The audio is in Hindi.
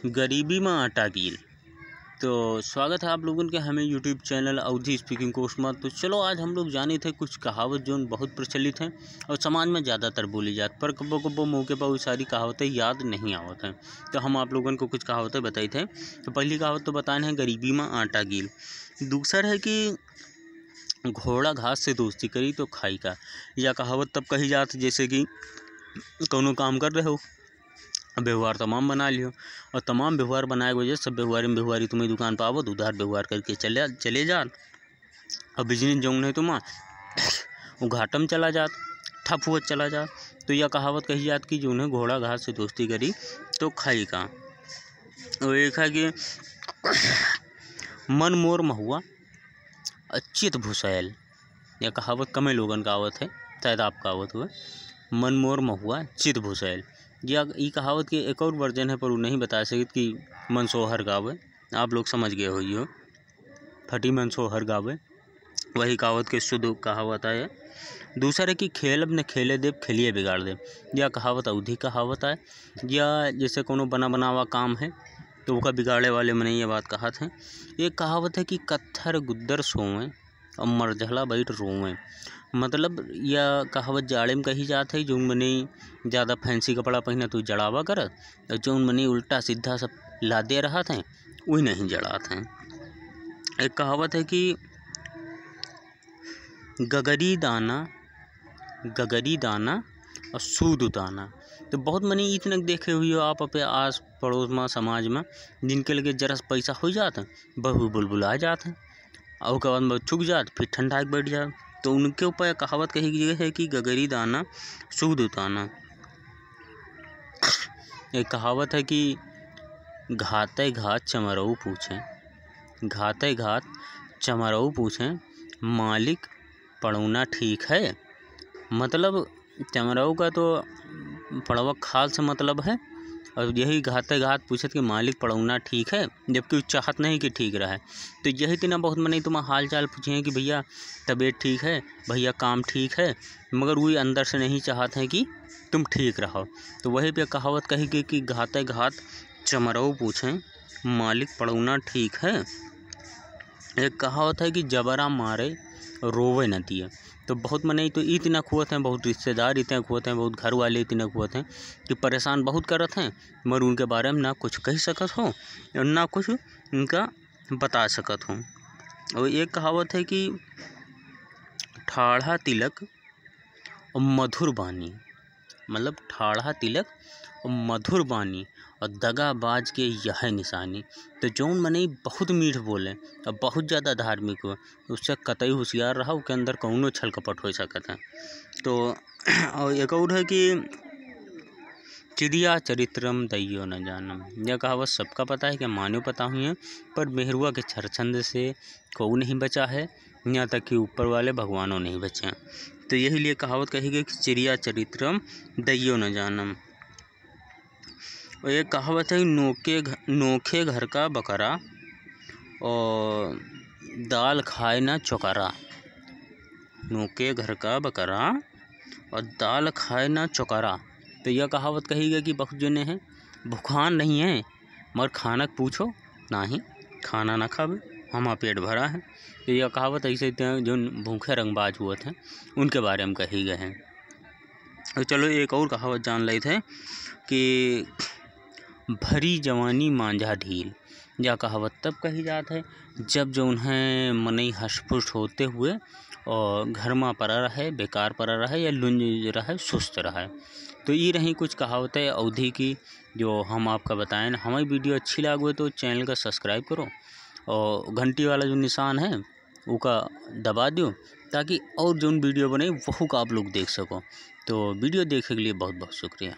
गरीबी में आटा कील। तो स्वागत है आप लोगों के हमें यूट्यूब चैनल अवधि स्पीकिंग कोर्स में। तो चलो आज हम लोग जाने थे कुछ कहावत जो बहुत प्रचलित हैं और समाज में ज़्यादातर बोली जाती, पर कब्बो कब्बो मौके पर वो सारी कहावतें याद नहीं आवत हैं। तो हम आप लोगों को कुछ कहावतें बताई थे। तो पहली कहावत तो बताने हैं गरीबी में आटा कील। दूसरा है कि घोड़ा घास से दोस्ती करी तो खाई का। यह कहावत तब कही जाती जैसे कि कोनो काम कर रहे हो, व्यवहार तमाम बना लियो और तमाम व्यवहार बनाए वजह सब व्यवहारी तुम्हें दुकान पर आवत उधार व्यवहार करके चले जा और बिजनेस जौन है तुम्हारा वो घाटा में चला जात, ठप हुआ चला जात। तो यह कहावत कही जाती कि जो है घोड़ा घास से दोस्ती करी तो खाई का। और एक है कि मन मोर महुआ चित भुसैल। यह कहावत कमे लोगन का आवत है, शायद आपका आवत हुआ। मन मोर महुआ चित भुसैल। या ई कहावत के एक और वर्जन है पर वो नहीं बता सकित कि मन सोहर गावे। आप लोग समझ गए हो, फटी मन सोहर गावे, वही कहावत के शुद्ध कहावत है। दूसरा है कि खेल अब न खेले देव खेलिए बिगाड़ दे। यह कहावत अवधि कहावत है। या जैसे कोनो बना बनावा काम है तो उसका बिगाड़े वाले मैंने ये बात कहा था। एक कहावत है कि कत्थर गुद्दर सोवें और मरझला बैठ रोवें। मतलब यह कहावत जाड़े में कही जात है। जो मने ज़्यादा फैंसी कपड़ा पहना तो जड़ावा करत, और जो मने उल्टा सीधा सब लादे रहत हैं वही नहीं जड़ात हैं। एक कहावत है कि गगरी दाना और सूद दाना। तो बहुत मनी इतने देखे हुई हो आप अपने आस पड़ोस में समाज में, जिनके लगे जरा पैसा हो जाता है बहु बुलबुला जाते हैं और उसके बाद में चुक जात फिर ठंडा के बैठ जाए। तो उनके ऊपर कहावत कही गई है कि गगरी दाना सूद दाना। एक कहावत है कि घाते घात चमरऊ पूछें मालिक पड़ौना ठीक है। मतलब चमरऊ का तो पड़वा खाल से मतलब है, और यही घाते घात पूछत कि मालिक पड़ौना ठीक है, जबकि वो चाहत नहीं कि ठीक रहे। तो यही तीना बहुत मनी तुम हाल चाल पूछे कि भैया तबीयत ठीक है, भैया काम ठीक है, मगर वही अंदर से नहीं चाहते हैं कि तुम ठीक रहो। तो वही पे कहावत कही गई कि घाते घात चमरऊ पूछें मालिक पड़ौना ठीक है। एक कहावत है कि जबरा मारे रोवे न दिए। तो बहुत मने तो इतना खुआत हैं, बहुत रिश्तेदार इतने खुआत हैं, बहुत घर वाले इतने खुआत हैं कि परेशान बहुत करत हैं, मगर उनके बारे में ना कुछ कह सकत हो और ना कुछ उनका बता सकत हो। और एक कहावत है कि ठाढ़ा तिलक और मधुर बानी। मतलब ठाढ़ा तिलक और मधुर बानी और दगाबाज के यह निशानी। तो जौन मने बहुत मीठ बोले और बहुत ज़्यादा धार्मिक हो, उससे कतई होशियार रहा, उसके अंदर कौनो छल कपट हो सकता है। तो और एक और है कि चिड़िया चरित्रम दैयो न जानम। यह कहावत सबका पता है कि मानो पता हुई है, पर मेहरुआ के छरछंद से कोई नहीं बचा है, यहाँ तक कि ऊपर वाले भगवानों नहीं बचे हैं। तो यही लिए कहावत कही गई कि चिड़िया चरित्रम दैयो न जानम। और एक कहावत है नोखे घर का बकरा और दाल खाए ना चौकारा। नोके घर का बकरा और दाल खाए ना चौकारा। तो यह कहावत कही गई कि बहुत जने हैं भूखान नहीं है, मगर खाना पूछो ना ही खाना ना खावे, हमारा पेट भरा है। तो यह कहावत ऐसे जो भूखे रंगबाज हुए थे उनके बारे में कही गए हैं। तो चलो एक और कहावत जान ले थे कि भरी जवानी मांझा ढील। यह कहावत तब कही जात है जब जो उन्हें मनई हष्टपुष्ट होते हुए और घर में पड़ा रहे, बेकार पड़ा रहे या लुंज रहे, सुस्त रहे। तो ये रही कुछ कहावतें अवधि की जो हम आपका बताएं। हमारी वीडियो अच्छी लगे तो चैनल का सब्सक्राइब करो और घंटी वाला जो निशान है वो का दबा दो, ताकि और जो वीडियो बने वो का आप लोग देख सको। तो वीडियो देखने के लिए बहुत बहुत शुक्रिया।